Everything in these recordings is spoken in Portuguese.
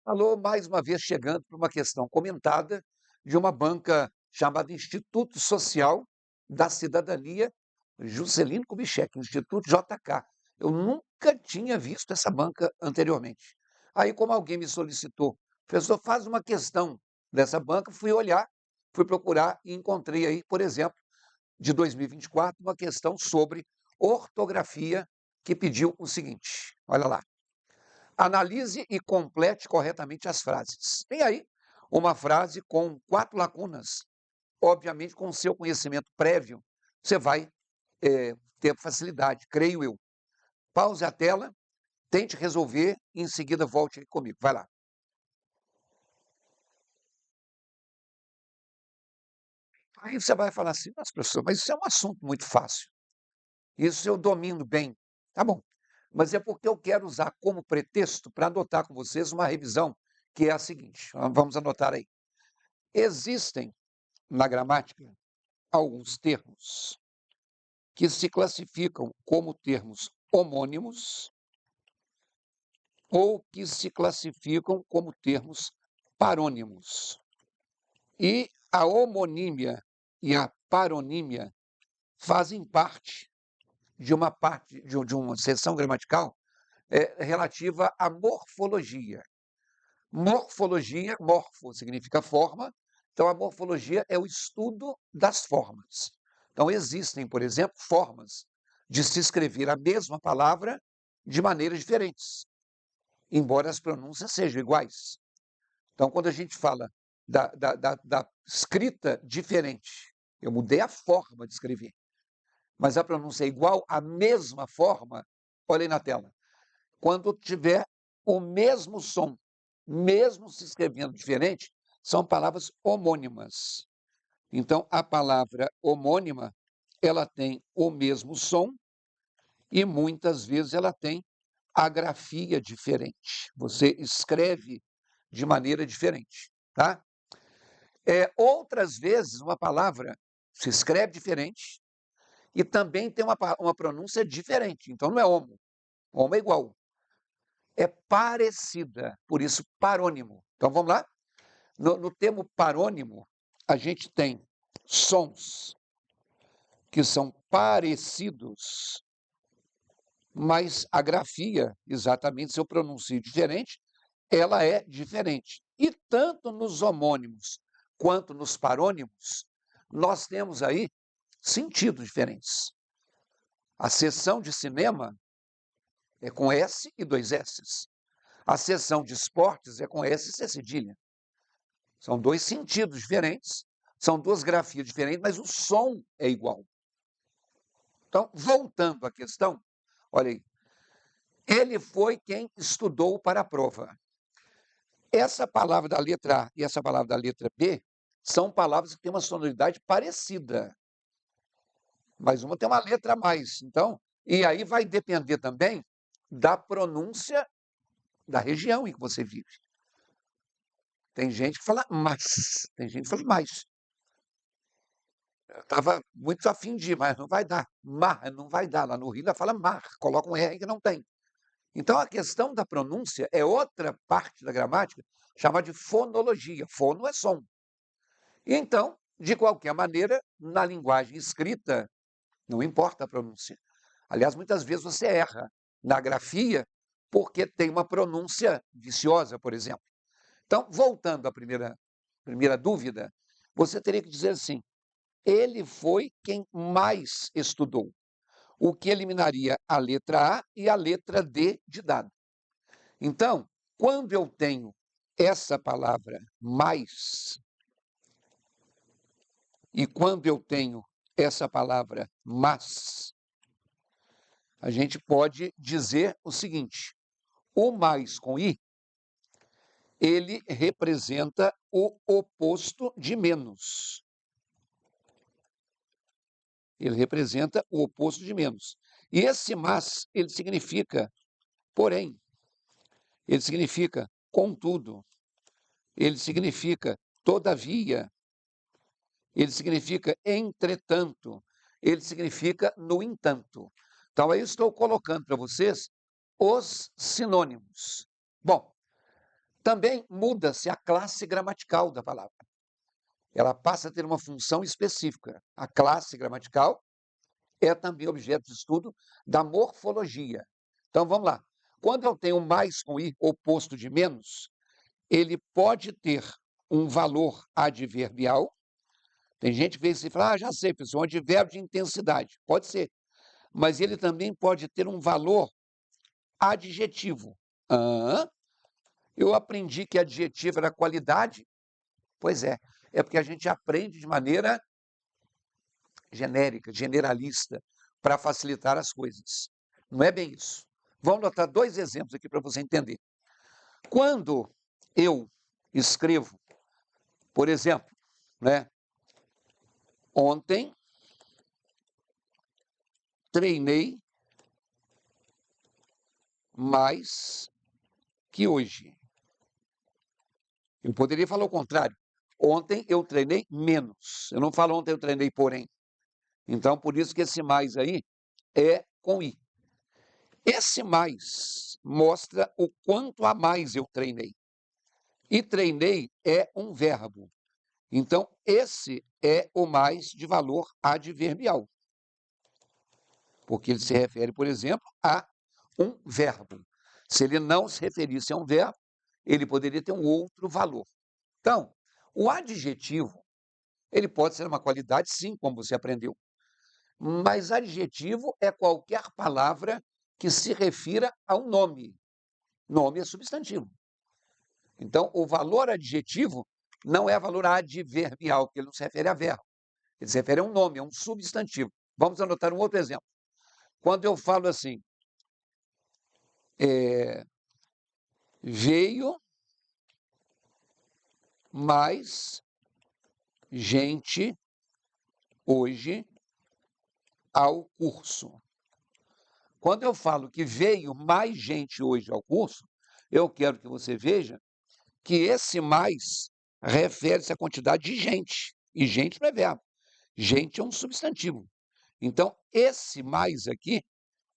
Alô, mais uma vez chegando para uma questão comentada de uma banca chamada Instituto Social da Cidadania, Juscelino Kubitschek, Instituto JK. Eu nunca tinha visto essa banca anteriormente. Aí, como alguém me solicitou, professor, faz uma questão dessa banca, fui olhar, fui procurar e encontrei aí, por exemplo, de 2024, uma questão sobre ortografia que pediu o seguinte: olha lá. Analise e complete corretamente as frases. Tem aí uma frase com 4 lacunas. Obviamente, com o seu conhecimento prévio, você vai ter facilidade, creio eu. Pause a tela, tente resolver e em seguida volte aqui comigo. Vai lá. Aí você vai falar assim, nossa, professor, mas isso é um assunto muito fácil. Isso eu domino bem. Tá bom. Mas é porque eu quero usar como pretexto para adotar com vocês uma revisão que é a seguinte. Vamos anotar aí. Existem na gramática alguns termos que se classificam como termos homônimos ou que se classificam como termos parônimos. E a homonímia e a paronímia fazem parte de uma seção gramatical relativa à morfologia. Morfologia, morfo significa forma, então a morfologia é o estudo das formas. Então existem, por exemplo, formas de se escrever a mesma palavra de maneiras diferentes, embora as pronúncias sejam iguais. Então, quando a gente fala da escrita diferente, eu mudei a forma de escrever, mas a pronúncia é igual, a mesma forma, olha aí na tela. Quando tiver o mesmo som, mesmo se escrevendo diferente, são palavras homônimas. Então, a palavra homônima, ela tem o mesmo som e muitas vezes ela tem a grafia diferente. Você escreve de maneira diferente, tá? Outras vezes, uma palavra se escreve diferente e também tem uma pronúncia diferente. Então, não é homo. Homo é igual. É parecida, por isso parônimo. Então vamos lá? No termo parônimo, a gente tem sons que são parecidos, mas a grafia, exatamente, se eu pronuncio diferente, ela é diferente. E tanto nos homônimos quanto nos parônimos, nós temos aí sentidos diferentes. A sessão de cinema é com S e 2 S's. A seção de esportes é com S e C cedilha. São 2 sentidos diferentes, são 2 grafias diferentes, mas o som é igual. Então, voltando à questão, olha aí. Ele foi quem estudou para a prova. Essa palavra da letra A e essa palavra da letra B são palavras que têm uma sonoridade parecida, mas uma tem uma letra a mais. Então, e aí vai depender também da pronúncia da região em que você vive. Tem gente que fala mas, tem gente que fala mais. Eu estava muito afim de ir, mas não vai dar. Mar, não vai dar. Lá no Rio, ela fala mar, coloca um R que não tem. Então, a questão da pronúncia é outra parte da gramática chamada de fonologia. Fono é som. E então, de qualquer maneira, na linguagem escrita, não importa a pronúncia. Aliás, muitas vezes você erra na grafia porque tem uma pronúncia viciosa, por exemplo. Então, voltando à primeira dúvida, você teria que dizer assim: ele foi quem mais estudou, o que eliminaria a letra A e a letra D de dado. Então, quando eu tenho essa palavra mais, e quando eu tenho essa palavra mas, a gente pode dizer o seguinte: o mais com i, ele representa o oposto de menos. Ele representa o oposto de menos. E esse mas, ele significa porém, ele significa contudo, ele significa todavia, ele significa entretanto, ele significa no entanto. Então, aí eu estou colocando para vocês os sinônimos. Bom, Também muda-se a classe gramatical da palavra. Ela passa a ter uma função específica. A classe gramatical é também objeto de estudo da morfologia. Então, vamos lá. Quando eu tenho mais com i, oposto de menos, ele pode ter um valor adverbial. Tem gente que vê isso e fala, já sei, pessoal, um advérbio de intensidade. Pode ser. Mas ele também pode ter um valor adjetivo. Eu aprendi que adjetivo era qualidade. Pois é porque a gente aprende de maneira genérica, generalista, para facilitar as coisas. Não é bem isso. Vamos notar 2 exemplos aqui para você entender. Quando eu escrevo, por exemplo, ontem treinei mais que hoje. Eu poderia falar o contrário. Ontem eu treinei menos. Eu não falo ontem eu treinei porém. Então, por isso que esse mais aí é com i. Esse mais mostra o quanto a mais eu treinei. E treinei é um verbo. Então, esse é o mais de valor adverbial. Porque ele se refere, por exemplo, a um verbo. Se ele não se referisse a um verbo, ele poderia ter um outro valor. Então, o adjetivo, ele pode ser uma qualidade, sim, como você aprendeu. Mas adjetivo é qualquer palavra que se refira a um nome. Nome é substantivo. Então, o valor adjetivo não é valor adverbial, porque ele não se refere a verbo. Ele se refere a um nome, a um substantivo. Vamos anotar um outro exemplo. Quando eu falo assim, veio mais gente hoje ao curso. Quando eu falo que veio mais gente hoje ao curso, eu quero que você veja que esse mais refere-se à quantidade de gente. E gente não é verbo. Gente é um substantivo. Então, esse mais aqui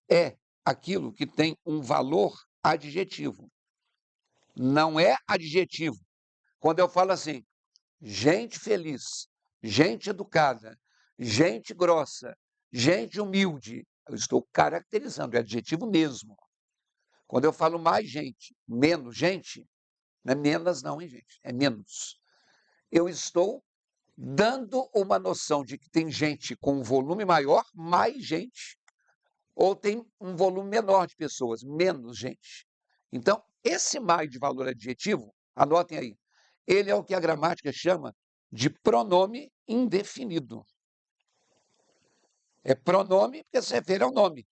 é aquilo que tem um valor adjetivo. Não é adjetivo. Quando eu falo assim, gente feliz, gente educada, gente grossa, gente humilde, eu estou caracterizando, é adjetivo mesmo. Quando eu falo mais gente, menos gente, não é menos não, hein, gente? É menos. Eu estou dando uma noção de que tem gente com um volume maior, mais gente, ou tem um volume menor de pessoas, menos gente. Então, esse mais de valor adjetivo, anotem aí, ele é o que a gramática chama de pronome indefinido. É pronome porque se refere ao nome,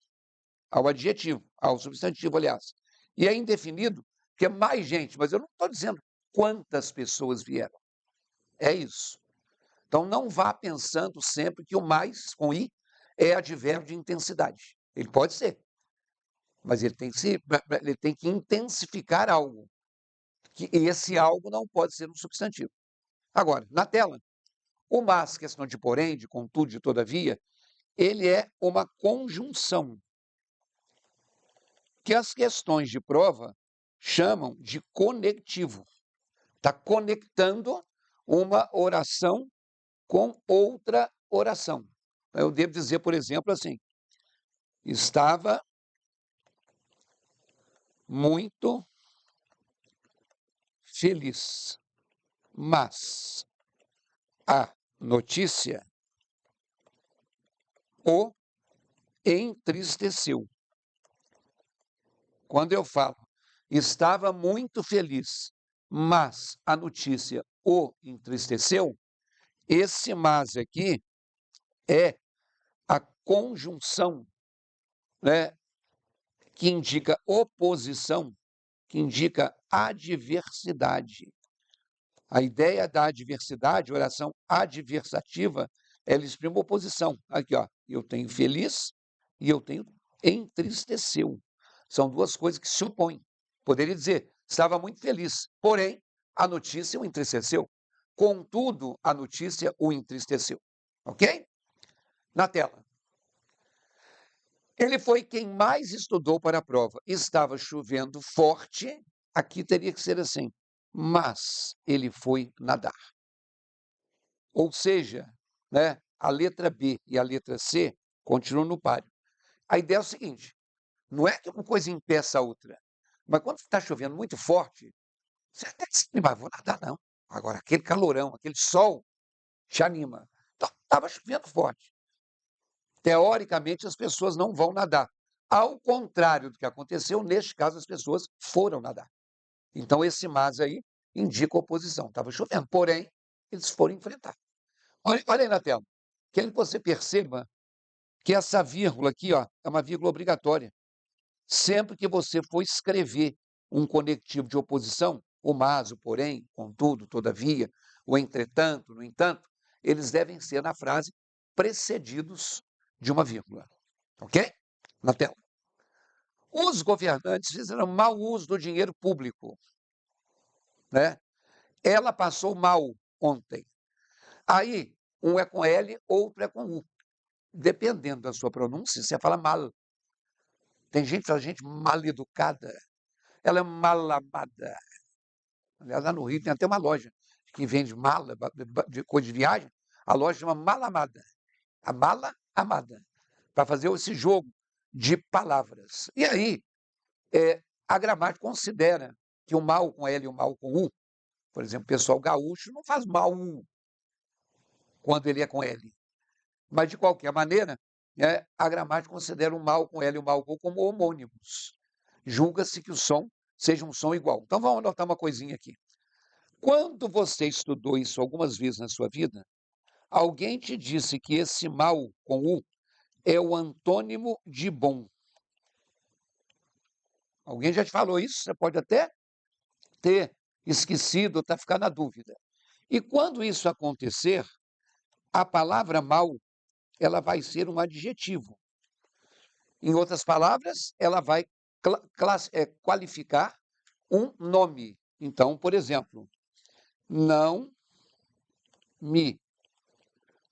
ao adjetivo, ao substantivo, aliás. E é indefinido porque é mais gente, mas eu não estou dizendo quantas pessoas vieram. É isso. Então, não vá pensando sempre que o mais, com i, é advérbio de intensidade. Ele pode ser, mas ele tem que intensificar algo. E esse algo não pode ser um substantivo. Agora, na tela, o mas, questão de porém, de contudo, de todavia, ele é uma conjunção que as questões de prova chamam de conectivo. Está conectando uma oração com outra oração. Eu devo dizer, por exemplo, assim, estava muito feliz, mas a notícia o entristeceu. Quando eu falo, estava muito feliz, mas a notícia o entristeceu, esse mas aqui é a conjunção, que indica oposição, que indica adversidade. A ideia da adversidade, oração adversativa, ela exprime oposição. Aqui, ó, eu tenho feliz e eu tenho entristeceu. São duas coisas que se opõem. Poderia dizer, estava muito feliz, porém, a notícia o entristeceu. Contudo, a notícia o entristeceu. Ok? Na tela. Ele foi quem mais estudou para a prova. Estava chovendo forte, aqui teria que ser assim. mas ele foi nadar. Ou seja, né, a letra B e a letra C continuam no páreo. A ideia é o seguinte, não é que uma coisa impeça a outra, mas quando está chovendo muito forte, você até desanima, vou nadar não. Agora, aquele calorão, aquele sol, te anima. Então, estava chovendo forte. Teoricamente, as pessoas não vão nadar. Ao contrário do que aconteceu, neste caso, as pessoas foram nadar. Então, esse mas aí indica oposição. Estava chovendo, porém, eles foram enfrentar. Olha aí na tela. Quero que você perceba que essa vírgula aqui, ó, é uma vírgula obrigatória. Sempre que você for escrever um conectivo de oposição, o mas, o porém, contudo, todavia, o entretanto, no entanto, eles devem ser na frase precedidos de uma vírgula. Ok? Na tela. Os governantes fizeram mau uso do dinheiro público. Né? Ela passou mal ontem. Aí, um é com L, outro é com U. Dependendo da sua pronúncia, você fala mal. Tem gente que fala gente mal educada. Ela é mal amada. Aliás, lá no Rio tem até uma loja que vende mala, de coisa de viagem. A loja chama Mala Amada. A mala amada. Para fazer esse jogo de palavras. E aí, a gramática considera que o mal com L e o mal com U, por exemplo, o pessoal gaúcho não faz mal quando ele é com L. Mas, de qualquer maneira, a gramática considera o mal com L e o mal com U como homônimos. Julga-se que o som seja um som igual. Então, vamos anotar uma coisinha aqui. Quando você estudou isso algumas vezes na sua vida, alguém te disse que esse mal com U é o antônimo de bom. Alguém já te falou isso? Você pode até ter esquecido ou ficar na dúvida. E quando isso acontecer, a palavra mal, ela vai ser um adjetivo. Em outras palavras, ela vai qualificar um nome. Então, por exemplo, não me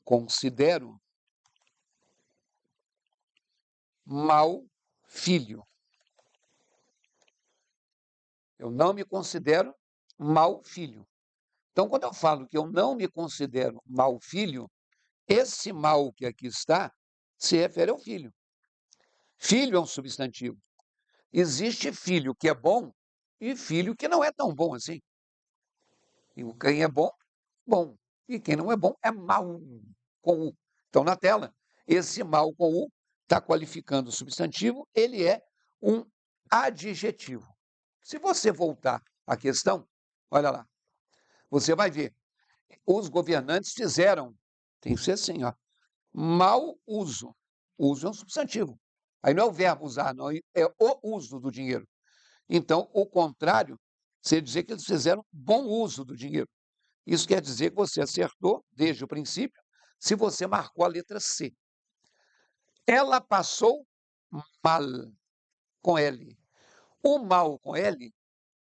considero mau filho. Eu não me considero mau filho. Então, quando eu falo que eu não me considero mau filho, esse mal que aqui está se refere ao filho. Filho é um substantivo. Existe filho que é bom e filho que não é tão bom assim. E quem é bom, bom. E quem não é bom é mau, com U. Então, na tela, esse mal com U está qualificando o substantivo, ele é um adjetivo. Se você voltar à questão, olha lá, você vai ver, os governantes fizeram, tem que ser assim, ó, mau uso. Uso é um substantivo. Aí não é o verbo usar, não, é o uso do dinheiro. Então, o contrário, seria dizer que eles fizeram bom uso do dinheiro. Isso quer dizer que você acertou desde o princípio, se você marcou a letra C. Ela passou mal com L. O mal com L,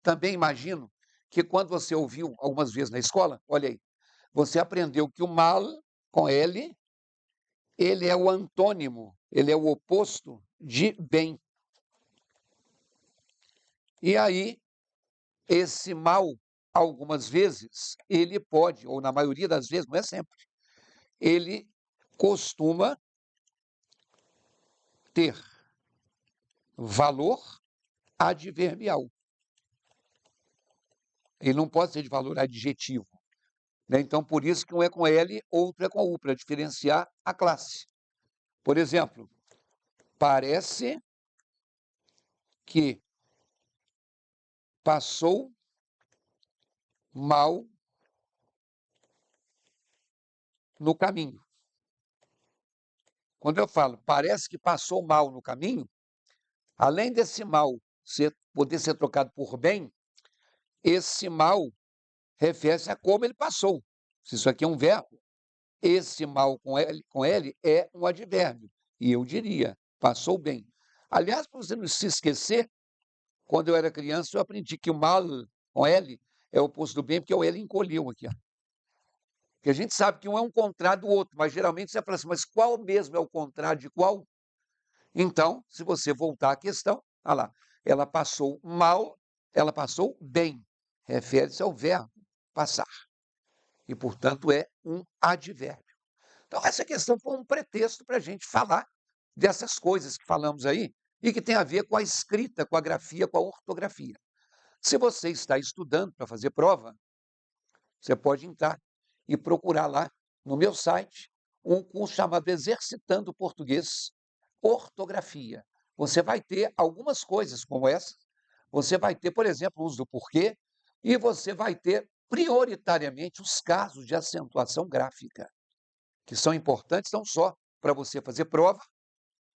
também imagino que quando você ouviu algumas vezes na escola, olha aí, você aprendeu que o mal com L, ele é o antônimo, ele é o oposto de bem. E aí, esse mal, algumas vezes, ele pode, ou na maioria das vezes, não é sempre, ele costuma ter valor adverbial. Ele não pode ser de valor adjetivo. Né? Então, por isso que um é com L, outro é com U, para diferenciar a classe. Por exemplo, parece que passou mal no caminho. Quando eu falo parece que passou mal no caminho, além desse mal poder ser trocado por bem, esse mal refere-se a como ele passou. Se isso aqui é um verbo, esse mal com L é um advérbio. E eu diria, passou bem. Aliás, para você não se esquecer, quando eu era criança, eu aprendi que o mal com L é o oposto do bem, porque o L encolheu aqui. Ó. Porque a gente sabe que um é um contrário do outro, mas geralmente você fala assim, mas qual mesmo é o contrário de qual? Então, se você voltar à questão, olha lá, ela passou mal, ela passou bem. refere-se ao verbo passar e, portanto, é um advérbio. Então, essa questão foi um pretexto para a gente falar dessas coisas que falamos aí e que tem a ver com a escrita, com a grafia, com a ortografia. Se você está estudando para fazer prova, você pode entrar e procurar lá no meu site um curso chamado Exercitando Português Ortografia. Você vai ter algumas coisas como essa. Você vai ter, por exemplo, o uso do porquê e você vai ter prioritariamente os casos de acentuação gráfica, que são importantes não só para você fazer prova,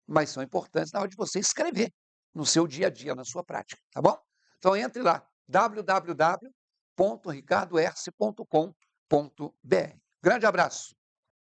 mas são importantes na hora de você escrever no seu dia a dia, na sua prática, tá bom? Então entre lá, www.ricardoerce.com.br. Grande abraço!